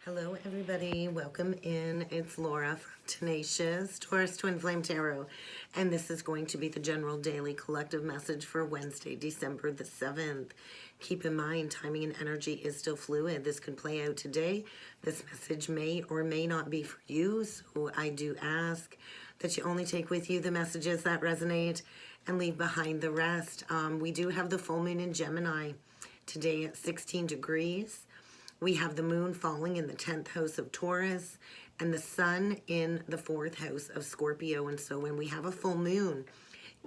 Hello, everybody. Welcome in. It's Laura from Tenacious Taurus Twin Flame Tarot, and this is going to be the general daily collective message for Wednesday, December the 7th. Keep in mind, timing and energy is still fluid. This could play out today. This message may or may not be for you, so I do ask that you only take with you the messages that resonate and leave behind the rest. We do have the full moon in Gemini today at 16 degrees. We have the moon falling in the 10th house of Taurus and the sun in the 4th house of Scorpio. And so when we have a full moon,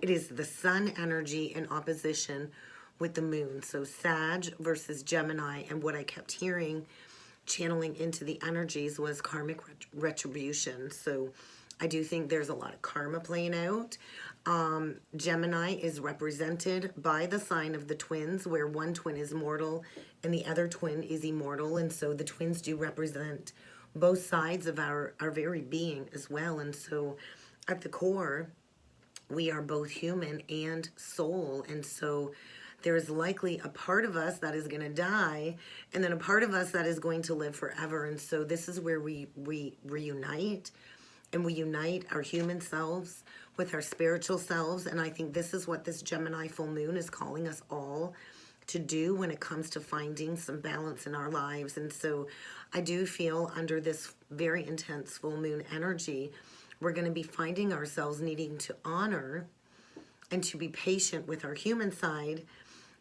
it is the sun energy in opposition with the moon. So Sag versus Gemini. And what I kept hearing, channeling into the energies, was karmic retribution. So I do think there's a lot of karma playing out. Gemini is represented by the sign of the twins, where one twin is mortal and the other twin is immortal. And so the twins do represent both sides of our very being as well. And so at the core, we are both human and soul. And so there's likely a part of us that is going to die, and then a part of us that is going to live forever. And so this is where we reunite, and we unite our human selves with our spiritual selves. And I think this is what this Gemini full moon is calling us all to do when it comes to finding some balance in our lives. And so I do feel under this very intense full moon energy, we're going to be finding ourselves needing to honor and to be patient with our human side,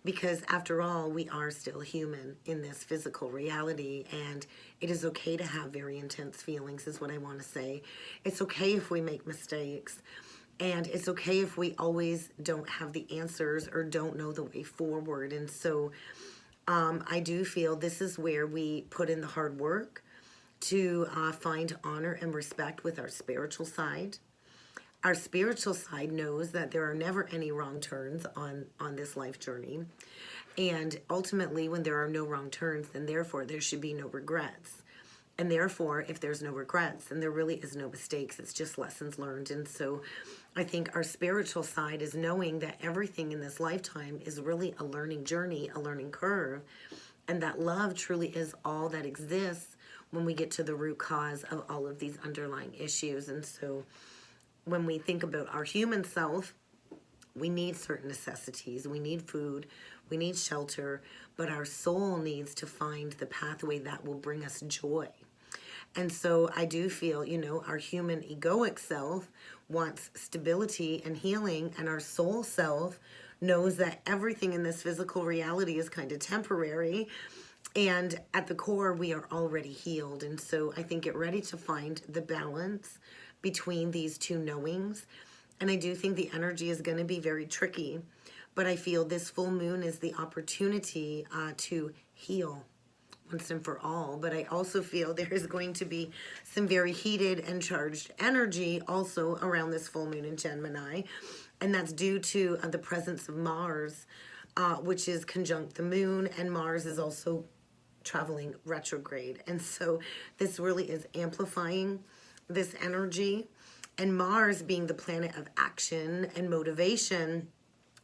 because after all, we are still human in this physical reality, and it is okay to have very intense feelings, is what I want to say. It's okay if we make mistakes, and it's okay if we always don't have the answers or don't know the way forward. And so I do feel this is where we put in the hard work to find honor and respect with our spiritual side. Our spiritual side knows that there are never any wrong turns on this life journey. And ultimately, when there are no wrong turns, then therefore there should be no regrets. And therefore, if there's no regrets, then there really is no mistakes. It's just lessons learned. And so I think our spiritual side is knowing that everything in this lifetime is really a learning journey, a learning curve, and that love truly is all that exists when we get to the root cause of all of these underlying issues. And so when we think about our human self, we need certain necessities. We need food, we need shelter, but our soul needs to find the pathway that will bring us joy. And so I do feel, our human egoic self wants stability and healing, and our soul self knows that everything in this physical reality is kind of temporary. And at the core, we are already healed. And so I think get ready to find the balance between these two knowings. And I do think the energy is going to be very tricky, but I feel this full moon is the opportunity to heal once and for all. But I also feel there is going to be some very heated and charged energy also around this full moon in Gemini. And that's due to the presence of Mars, which is conjunct the moon, and Mars is also traveling retrograde. And so this really is amplifying this energy. And Mars, being the planet of action and motivation,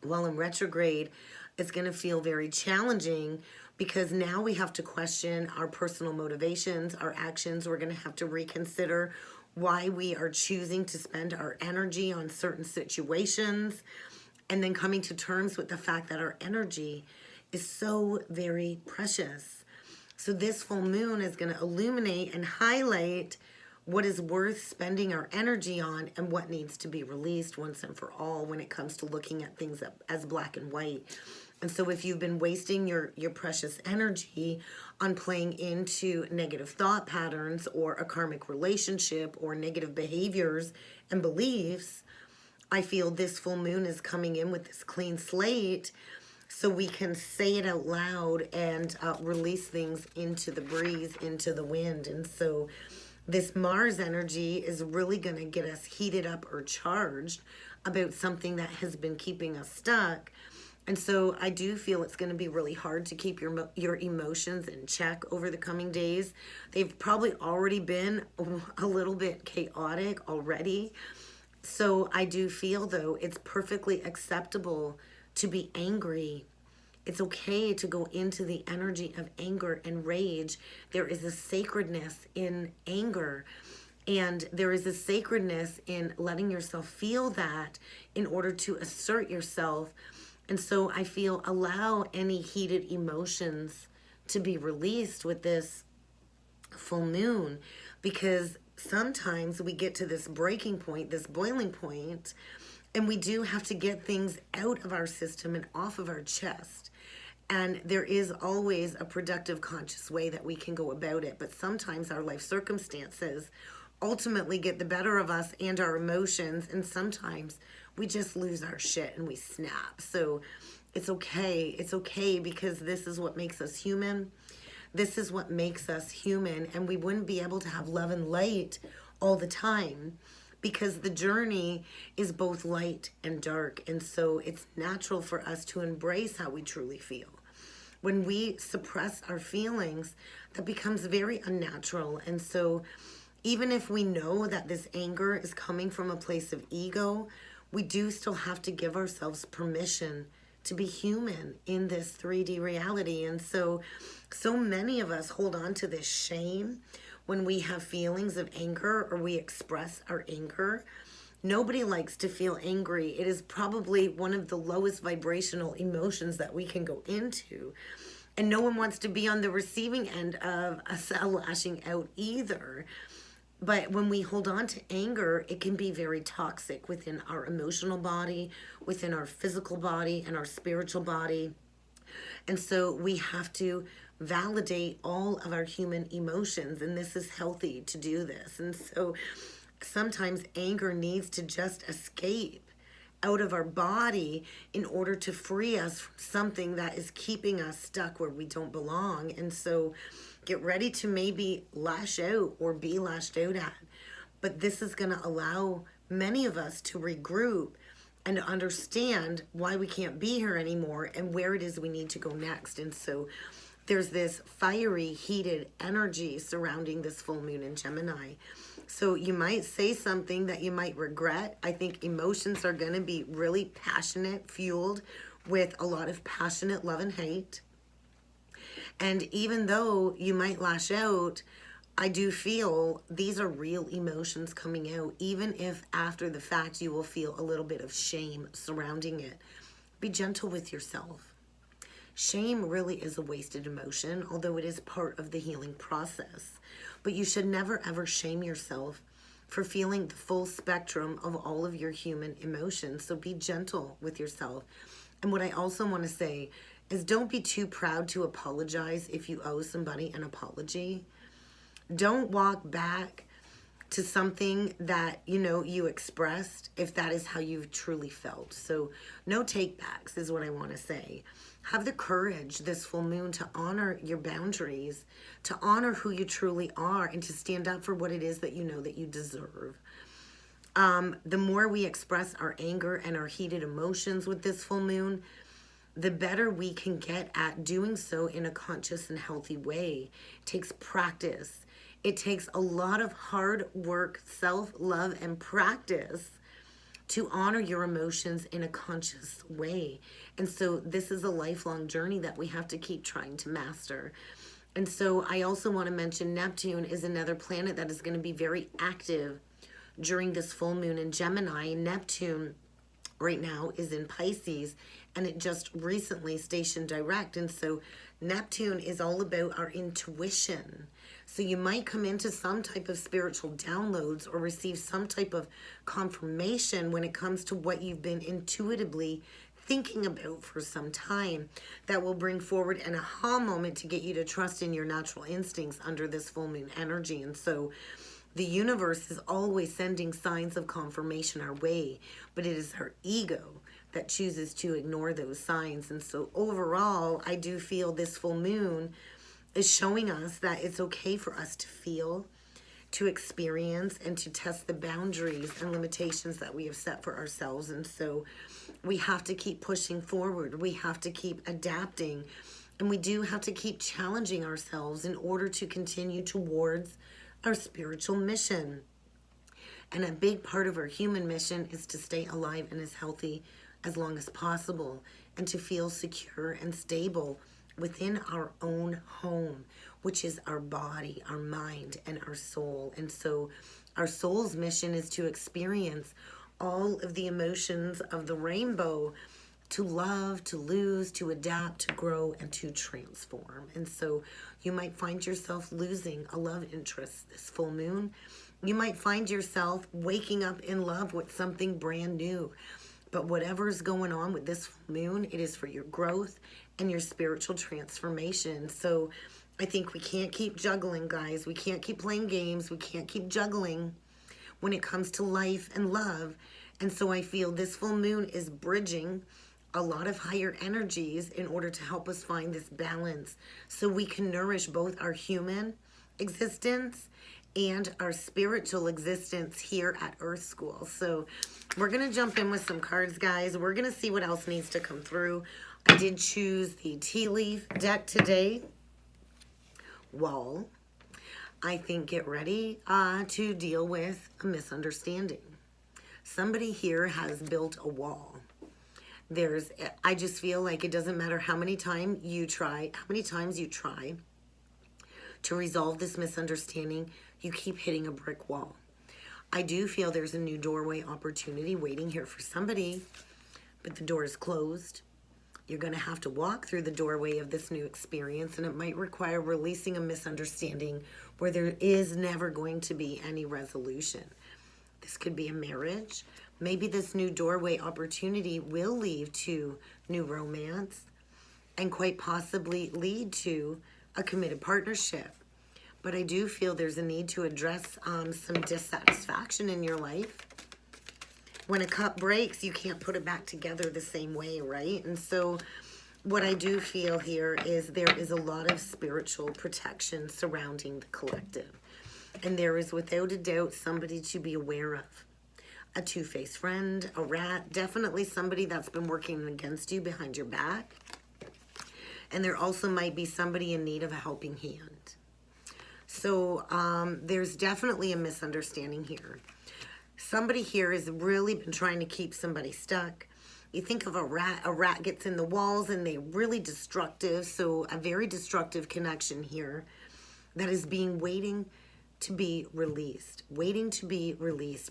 while in retrograde, it's going to feel very challenging, because now we have to question our personal motivations, our actions. We're going to have to reconsider why we are choosing to spend our energy on certain situations, and then coming to terms with the fact that our energy is so very precious. So this full moon is going to illuminate and highlight what is worth spending our energy on and what needs to be released once and for all when it comes to looking at things as black and white. And so if you've been wasting your precious energy on playing into negative thought patterns or a karmic relationship or negative behaviors and beliefs, I feel this full moon is coming in with this clean slate, so we can say it out loud and release things into the breeze, into the wind. And so this Mars energy is really going to get us heated up or charged about something that has been keeping us stuck. And so I do feel it's going to be really hard to keep your emotions in check over the coming days. They've probably already been a little bit chaotic already. So I do feel, though, it's perfectly acceptable to be angry, It's okay to go into the energy of anger and rage. There is a sacredness in anger, and there is a sacredness in letting yourself feel that in order to assert yourself. And so I feel allow any heated emotions to be released with this full moon, because sometimes we get to this breaking point, this boiling point, and we do have to get things out of our system and off of our chest. And there is always a productive, conscious way that we can go about it. But sometimes our life circumstances ultimately get the better of us and our emotions. And sometimes we just lose our shit and we snap. So it's okay. It's okay, because this is what makes us human. This is what makes us human. And we wouldn't be able to have love and light all the time, because the journey is both light and dark. And so it's natural for us to embrace how we truly feel. When we suppress our feelings, that becomes very unnatural. And so even if we know that this anger is coming from a place of ego, we do still have to give ourselves permission to be human in this 3D reality. And so many of us hold on to this shame when we have feelings of anger or we express our anger. Nobody likes to feel angry. It is probably one of the lowest vibrational emotions that we can go into. And no one wants to be on the receiving end of a cell lashing out either. But when we hold on to anger, it can be very toxic within our emotional body, within our physical body, and our spiritual body. And so we have to validate all of our human emotions, and this is healthy to do this. And so sometimes anger needs to just escape out of our body in order to free us from something that is keeping us stuck where we don't belong. And so get ready to maybe lash out or be lashed out at. But this is going to allow many of us to regroup and to understand why we can't be here anymore and where it is we need to go next. And so there's this fiery, heated energy surrounding this full moon in Gemini. So you might say something that you might regret. I think emotions are going to be really passionate, fueled with a lot of passionate love and hate. And even though you might lash out, I do feel these are real emotions coming out, even if after the fact you will feel a little bit of shame surrounding it. Be gentle with yourself. Shame really is a wasted emotion, although it is part of the healing process. But you should never ever shame yourself for feeling the full spectrum of all of your human emotions. So be gentle with yourself. And what I also want to say is don't be too proud to apologize if you owe somebody an apology. Don't walk back to something that, you expressed if that is how you truly felt. So no takebacks is what I want to say. Have the courage this full moon to honor your boundaries, to honor who you truly are, and to stand up for what it is that you know that you deserve. The more we express our anger and our heated emotions with this full moon, the better we can get at doing so in a conscious and healthy way. It takes practice. It takes a lot of hard work, self-love, and practice to honor your emotions in a conscious way. And so this is a lifelong journey that we have to keep trying to master. And so I also want to mention Neptune is another planet that is going to be very active during this full moon in Gemini. Neptune right now is in Pisces, and it just recently stationed direct. And so Neptune is all about our intuition. So you might come into some type of spiritual downloads or receive some type of confirmation when it comes to what you've been intuitively thinking about for some time that will bring forward an aha moment to get you to trust in your natural instincts under this full moon energy. And so the universe is always sending signs of confirmation our way, but it is our ego that chooses to ignore those signs. And so overall, I do feel this full moon is showing us that it's okay for us to feel, to experience, and to test the boundaries and limitations that we have set for ourselves. And so we have to keep pushing forward. We have to keep adapting. And we do have to keep challenging ourselves in order to continue towards our spiritual mission. And a big part of our human mission is to stay alive and as healthy as long as possible. and to feel secure and stable within our own home, which is our body, our mind, and our soul. And so our soul's mission is to experience all of the emotions of the rainbow, to love, to lose, to adapt, to grow, and to transform. And so you might find yourself losing a love interest this full moon. You might find yourself waking up in love with something brand new. But whatever's going on with this full moon, it is for your growth and your spiritual transformation. So I think we can't keep juggling, guys. We can't keep playing games. We can't keep juggling when it comes to life and love. And so I feel this full moon is bridging a lot of higher energies in order to help us find this balance so we can nourish both our human existence and our spiritual existence here at Earth School. So we're going to jump in with some cards, guys. We're going to see what else needs to come through. I did choose the tea leaf deck today. Wall. I think get ready to deal with a misunderstanding. Somebody here has built a wall. I just feel like it doesn't matter how many times you try to resolve this misunderstanding, you keep hitting a brick wall. I do feel there's a new doorway opportunity waiting here for somebody, but the door is closed. You're going to have to walk through the doorway of this new experience, and it might require releasing a misunderstanding where there is never going to be any resolution. This could be a marriage. Maybe this new doorway opportunity will lead to new romance and quite possibly lead to a committed partnership. But I do feel there's a need to address some dissatisfaction in your life. When a cup breaks, you can't put it back together the same way, right? And so what I do feel here is there is a lot of spiritual protection surrounding the collective. And there is without a doubt somebody to be aware of. A two-faced friend, a rat, definitely somebody that's been working against you behind your back. And there also might be somebody in need of a helping hand. So there's definitely a misunderstanding here. Somebody here has really been trying to keep somebody stuck. You think of a rat gets in the walls and they're really destructive. So a very destructive connection here that is waiting to be released,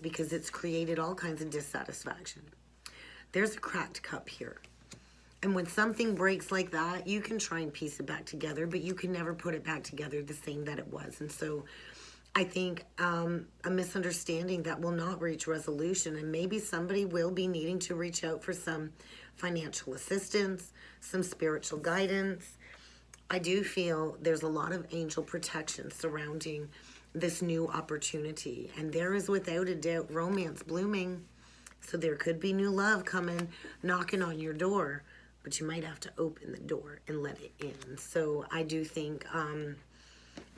because it's created all kinds of dissatisfaction. There's a cracked cup here. And when something breaks like that, you can try and piece it back together, but you can never put it back together the same that it was. And so I think a misunderstanding that will not reach resolution, and maybe somebody will be needing to reach out for some financial assistance, some spiritual guidance. I do feel there's a lot of angel protection surrounding this new opportunity, and there is without a doubt romance blooming. So there could be new love coming, knocking on your door, but you might have to open the door and let it in. So I do think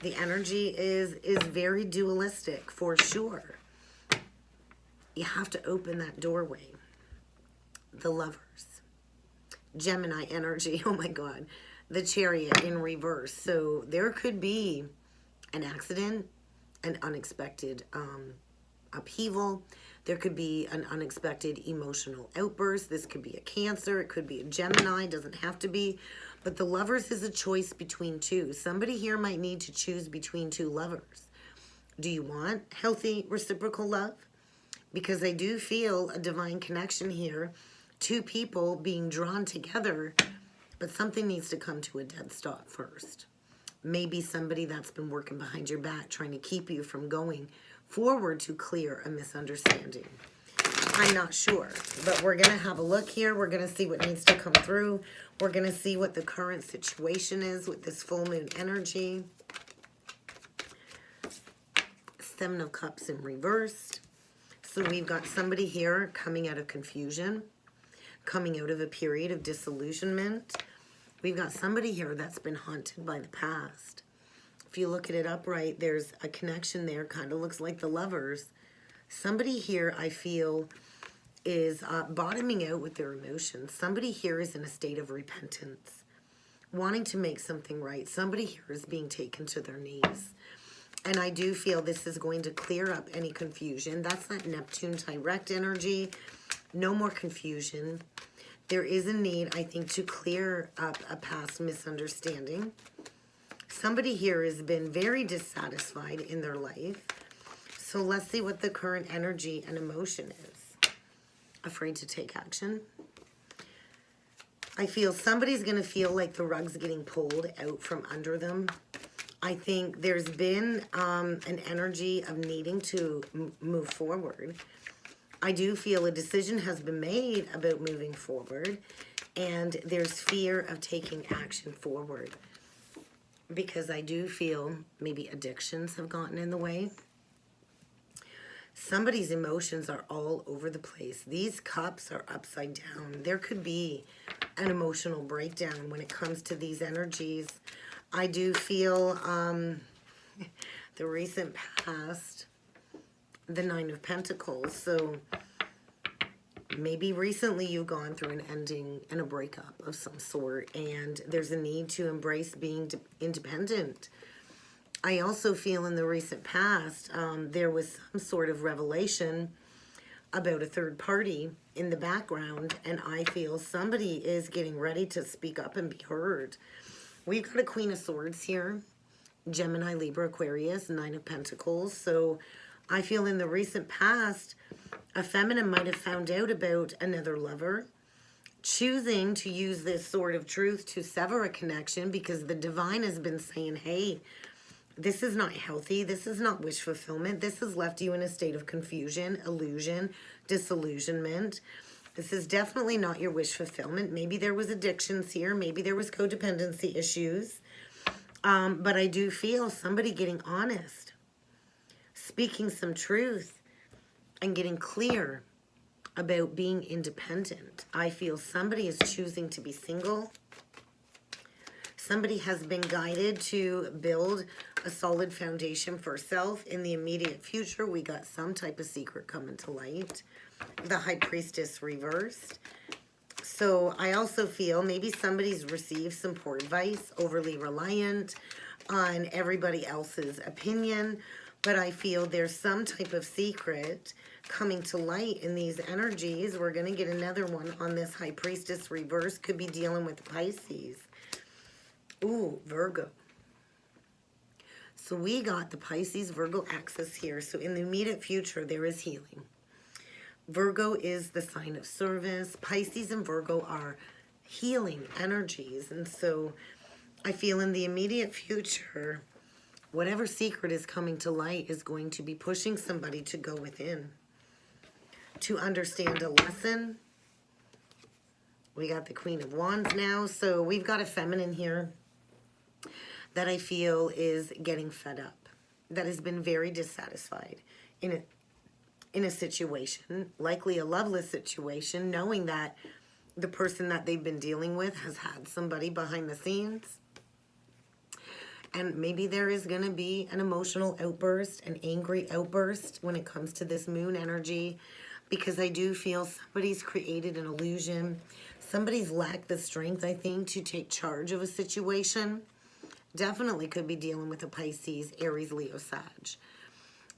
the energy is very dualistic for sure. You have to open that doorway. The Lovers, Gemini energy, oh my God, the Chariot in reverse. So there could be an accident, an unexpected upheaval. There could be an unexpected emotional outburst. This could be a Cancer. It could be a Gemini. Doesn't have to be. But the Lovers is a choice between two. Somebody here might need to choose between two lovers. Do you want healthy reciprocal love? Because I do feel a divine connection here. Two people being drawn together, but something needs to come to a dead stop first. Maybe somebody that's been working behind your back, trying to keep you from going forward to clear a misunderstanding. I'm not sure, but we're going to have a look here. We're going to see what needs to come through. We're going to see what the current situation is with this full moon energy. Seven of Cups in reverse. So we've got somebody here coming out of confusion, coming out of a period of disillusionment. We've got somebody here that's been haunted by the past. If you look at it upright, there's a connection there, kind of looks like the Lovers. Somebody here, I feel, is bottoming out with their emotions. Somebody here is in a state of repentance, wanting to make something right. Somebody here is being taken to their knees. And I do feel this is going to clear up any confusion. That's that Neptune direct energy. No more confusion. There is a need, I think, to clear up a past misunderstanding. Somebody here has been very dissatisfied in their life. So let's see what the current energy and emotion is. Afraid to take action. I feel somebody's going to feel like the rug's getting pulled out from under them. I think there's been an energy of needing to move forward. I do feel a decision has been made about moving forward, and there's fear of taking action forward. Because I do feel maybe addictions have gotten in the way. Somebody's emotions are all over the place. These cups are upside down. There could be an emotional breakdown when it comes to these energies. I do feel the recent past, the Nine of Pentacles. So maybe recently you've gone through an ending and a breakup of some sort, and there's a need to embrace being independent. I also feel in the recent past, there was some sort of revelation about a third party in the background, and I feel somebody is getting ready to speak up and be heard. We've got a Queen of Swords here, Gemini, Libra, Aquarius, Nine of Pentacles. So I feel in the recent past, a feminine might have found out about another lover, choosing to use this sword of truth to sever a connection because the divine has been saying, hey, this is not healthy. This is not wish fulfillment. This has left you in a state of confusion, illusion, disillusionment. This is definitely not your wish fulfillment. Maybe there was addictions here. Maybe there was codependency issues. But I do feel somebody getting honest, speaking some truth, and getting clear about being independent. I feel somebody is choosing to be single. Somebody has been guided to build a solid foundation for self. In the immediate future, we got some type of secret coming to light. The High Priestess reversed. So I also feel maybe somebody's received some poor advice, overly reliant on everybody else's opinion. But I feel there's some type of secret coming to light in these energies. We're going to get another one on this High Priestess reverse. Could be dealing with Pisces. Ooh, Virgo. So we got the Pisces-Virgo axis here. So in the immediate future, there is healing. Virgo is the sign of service. Pisces and Virgo are healing energies. And so I feel in the immediate future, whatever secret is coming to light is going to be pushing somebody to go within, to understand a lesson. We got the Queen of Wands now. So we've got a feminine here that I feel is getting fed up, that has been very dissatisfied in a situation, likely a loveless situation, knowing that the person that they've been dealing with has had somebody behind the scenes. And maybe there is going to be an emotional outburst, an angry outburst when it comes to this moon energy, because I do feel somebody's created an illusion. Somebody's lacked the strength, I think, to take charge of a situation. Definitely could be dealing with a Pisces, Aries, Leo, Sag.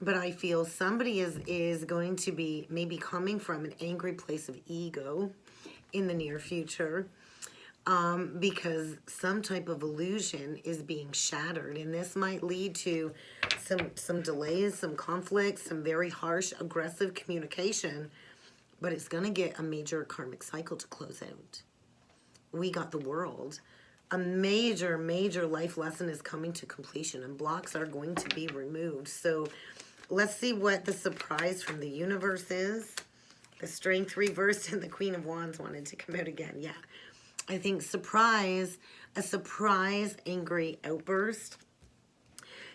But I feel somebody is going to be maybe coming from an angry place of ego in the near future, because some type of illusion is being shattered. And this might lead to some delays, some conflicts, some very harsh, aggressive communication. But it's going to get a major karmic cycle to close out. We got the World. A major, major life lesson is coming to completion, and blocks are going to be removed. So let's see what the surprise from the universe is. The Strength reversed and the Queen of Wands wanted to come out again. Yeah, I think surprise, a surprise angry outburst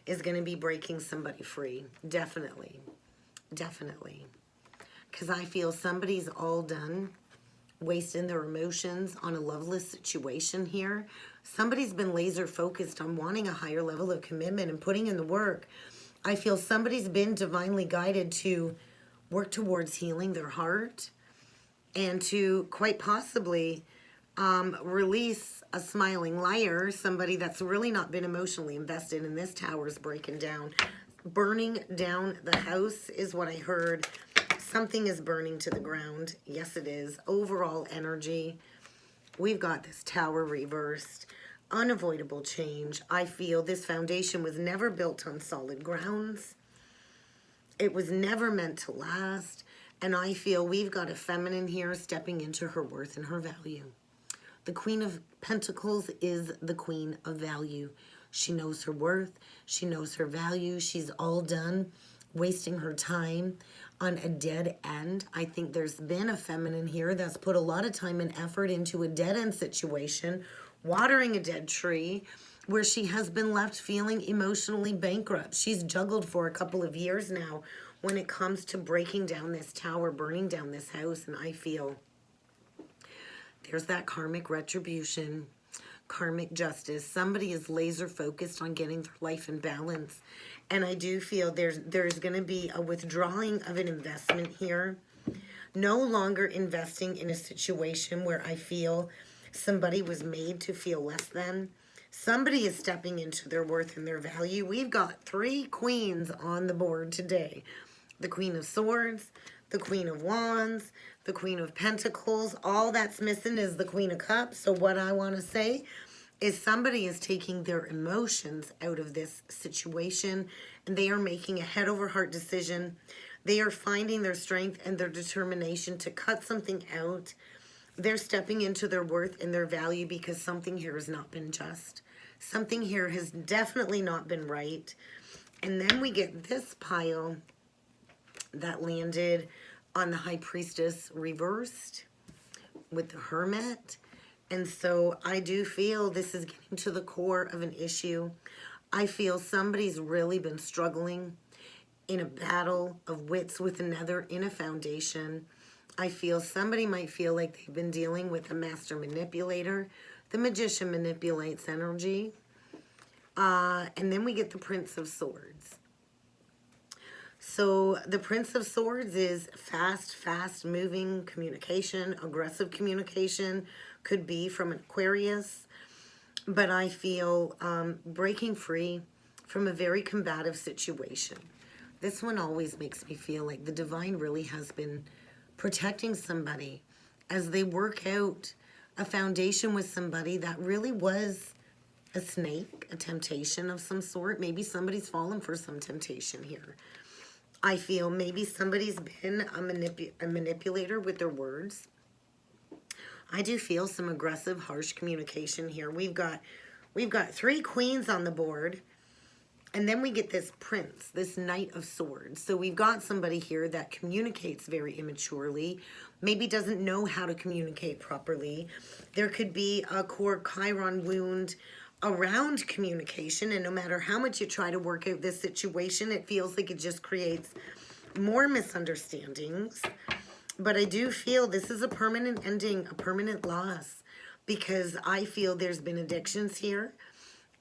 is going to be breaking somebody free. Definitely. Definitely. Because I feel somebody's all done wasting their emotions on a loveless situation here. Somebody's been laser focused on wanting a higher level of commitment and putting in the work. I feel somebody's been divinely guided to work towards healing their heart and to quite possibly release a smiling liar, somebody that's really not been emotionally invested in. This tower is breaking down. Burning down the house is what I heard. Something is burning to the ground. Yes, it is. Overall energy. We've got this Tower reversed. Unavoidable change. I feel this foundation was never built on solid grounds. It was never meant to last. And I feel we've got a feminine here stepping into her worth and her value. The Queen of Pentacles is the Queen of Value. She knows her worth. She knows her value. She's all done wasting her time on a dead end. I think there's been a feminine here that's put a lot of time and effort into a dead end situation, watering a dead tree, where she has been left feeling emotionally bankrupt. She's juggled for a couple of years now when it comes to breaking down this tower, burning down this house, and I feel there's that karmic retribution, karmic justice. Somebody is laser focused on getting their life in balance. And I do feel there's going to be a withdrawing of an investment here. No longer investing in a situation where I feel somebody was made to feel less than. Somebody is stepping into their worth and their value. We've got 3 queens on the board today. The Queen of Swords, the Queen of Wands, the Queen of Pentacles. All that's missing is the Queen of Cups. So what I want to say is somebody is taking their emotions out of this situation and they are making a head over heart decision. They are finding their strength and their determination to cut something out. They're stepping into their worth and their value because something here has not been just. Something here has definitely not been right. And then we get this pile that landed on the High Priestess reversed with the Hermit. And so I do feel this is getting to the core of an issue. I feel somebody's really been struggling in a battle of wits with another in a foundation. I feel somebody might feel like they've been dealing with a master manipulator. The Magician manipulates energy. And then we get the Prince of Swords. So the Prince of Swords is fast moving communication, aggressive communication, could be from an Aquarius. But I feel breaking free from a very combative situation. This one always makes me feel like the divine really has been protecting somebody as they work out a foundation with somebody that really was a snake, a temptation of some sort. Maybe somebody's fallen for some temptation here. I feel maybe somebody's been a manipulator with their words. I do feel some aggressive, harsh communication here. We've got 3 queens on the board. And then we get this prince, this Knight of Swords. So we've got somebody here that communicates very immaturely, maybe doesn't know how to communicate properly. There could be a core Chiron wound around communication, and no matter how much you try to work out this situation, it feels like it just creates more misunderstandings. But I do feel this is a permanent ending, a permanent loss, because I feel there's been addictions here.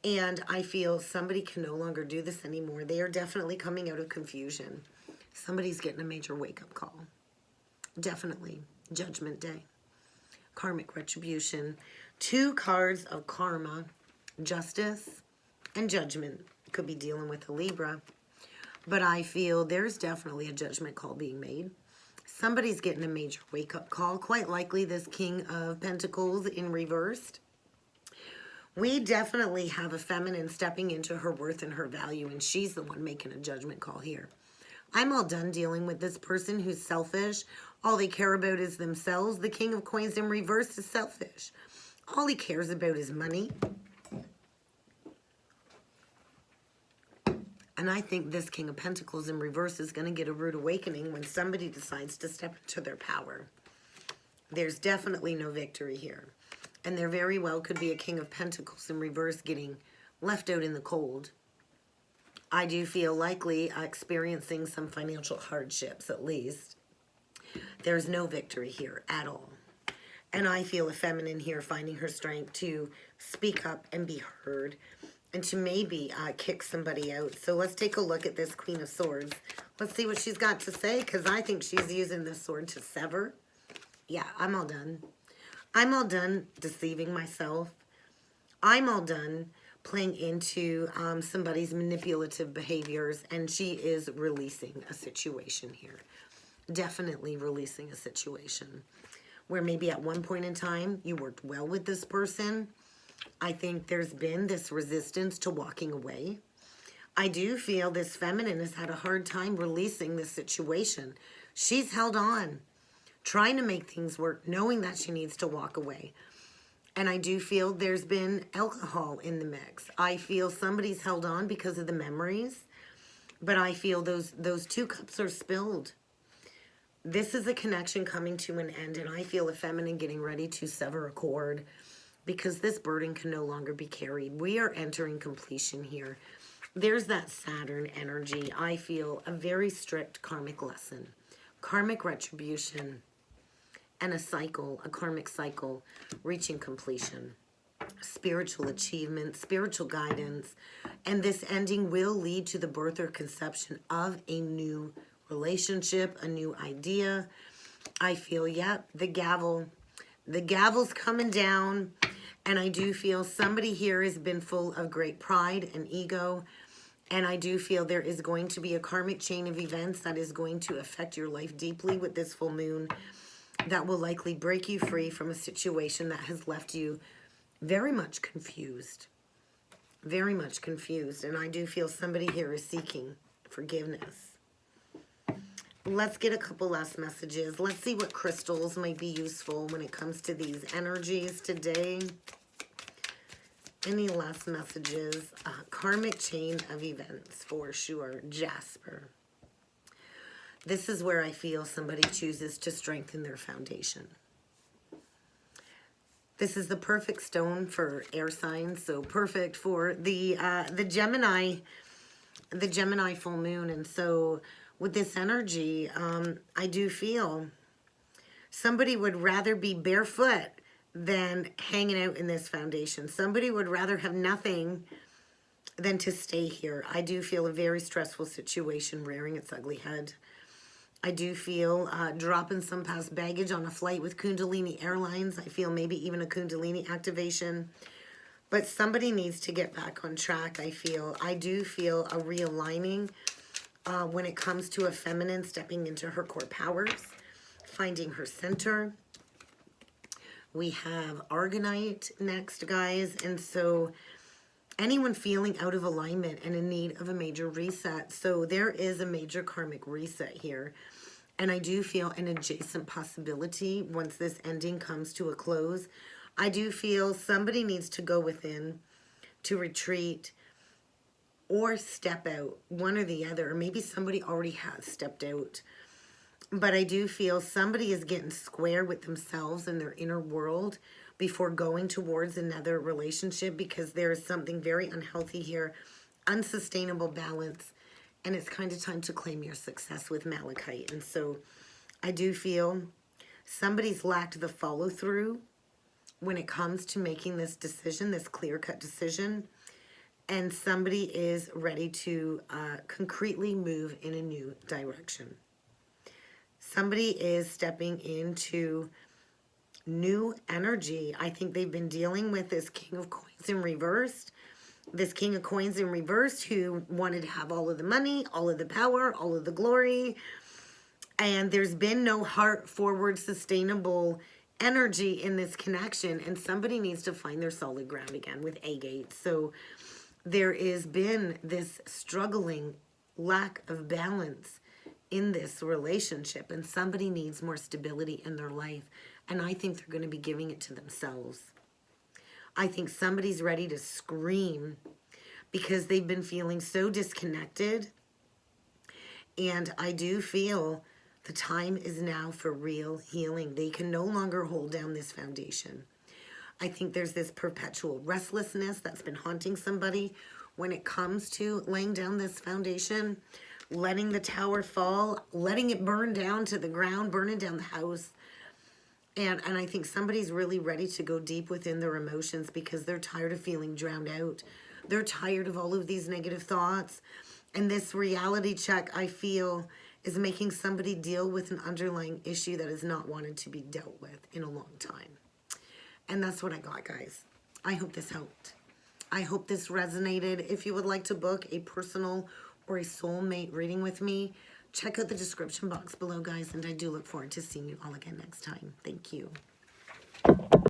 And I feel somebody can no longer do this anymore. They are definitely coming out of confusion. Somebody's getting a major wake-up call. Definitely. Judgment Day. Karmic retribution. 2 cards of karma. Justice and judgment. Could be dealing with a Libra. But I feel there's definitely a judgment call being made. Somebody's getting a major wake-up call. Quite likely this King of Pentacles in reversed. We definitely have a feminine stepping into her worth and her value, and she's the one making a judgment call here. I'm all done dealing with this person who's selfish. All they care about is themselves. The King of Coins in reverse is selfish. All he cares about is money. And I think this King of Pentacles in reverse is going to get a rude awakening when somebody decides to step into their power. There's definitely no victory here. And there very well could be a King of Pentacles in reverse getting left out in the cold. I do feel likely experiencing some financial hardships at least. There's no victory here at all. And I feel a feminine here finding her strength to speak up and be heard and to maybe kick somebody out. So let's take a look at this Queen of Swords. Let's see what she's got to say, because I think she's using this sword to sever. Yeah, I'm all done. I'm all done deceiving myself. I'm all done playing into somebody's manipulative behaviors, and she is releasing a situation here. definitely releasing a situation where maybe at one point in time you worked well with this person. I think there's been this resistance to walking away. I do feel this feminine has had a hard time releasing this situation. She's held on, trying to make things work, knowing that she needs to walk away. And I do feel there's been alcohol in the mix. I feel somebody's held on because of the memories, but I feel those 2 cups are spilled. This is a connection coming to an end, and I feel a feminine getting ready to sever a cord because this burden can no longer be carried. We are entering completion here. There's that Saturn energy. I feel a very strict karmic lesson, karmic retribution, and a cycle, a karmic cycle reaching completion. Spiritual achievement, spiritual guidance, and this ending will lead to the birth or conception of a new relationship, a new idea. I feel, yep, the gavel's coming down, and I do feel somebody here has been full of great pride and ego, and I do feel there is going to be a karmic chain of events that is going to affect your life deeply with this full moon that will likely break you free from a situation that has left you very much confused. Very much confused. And I do feel somebody here is seeking forgiveness. Let's get a couple last messages. Let's see what crystals might be useful when it comes to these energies today. Any last messages? Karmic chain of events for sure. Jasper. This is where I feel somebody chooses to strengthen their foundation. This is the perfect stone for air signs, so perfect for the Gemini full moon. And so with this energy, I do feel somebody would rather be barefoot than hanging out in this foundation. Somebody would rather have nothing than to stay here. I do feel a very stressful situation rearing its ugly head. I do feel dropping some past baggage on a flight with Kundalini Airlines. I feel maybe even a Kundalini activation. But somebody needs to get back on track, I feel. I do feel a realigning when it comes to a feminine stepping into her core powers, finding her center. We have Argonite next, guys. And so anyone feeling out of alignment and in need of a major reset. So there is a major karmic reset here. And I do feel an adjacent possibility once this ending comes to a close. I do feel somebody needs to go within, to retreat, or step out, one or the other. Or maybe somebody already has stepped out. But I do feel somebody is getting square with themselves and their inner world before going towards another relationship, because there is something very unhealthy here, unsustainable balance, and it's kind of time to claim your success with Malachite. And so I do feel somebody's lacked the follow-through when it comes to making this decision, this clear-cut decision, and somebody is ready to concretely move in a new direction. Somebody is stepping into new energy. I think they've been dealing with this King of Coins in reversed. This King of Coins in reversed who wanted to have all of the money, all of the power, all of the glory. And there's been no heart-forward, sustainable energy in this connection. And somebody needs to find their solid ground again with Agate. So there has been this struggling lack of balance in this relationship. And somebody needs more stability in their life. And I think they're going to be giving it to themselves. I think somebody's ready to scream because they've been feeling so disconnected. And I do feel the time is now for real healing. They can no longer hold down this foundation. I think there's this perpetual restlessness that's been haunting somebody when it comes to laying down this foundation, letting the tower fall, letting it burn down to the ground, burning down the house. And I think somebody's really ready to go deep within their emotions because they're tired of feeling drowned out. They're tired of all of these negative thoughts. And this reality check, I feel, is making somebody deal with an underlying issue that is not wanted to be dealt with in a long time. And that's what I got, guys. I hope this helped. I hope this resonated. If you would like to book a personal or a soulmate reading with me, check out the description box below, guys, and I do look forward to seeing you all again next time. Thank you.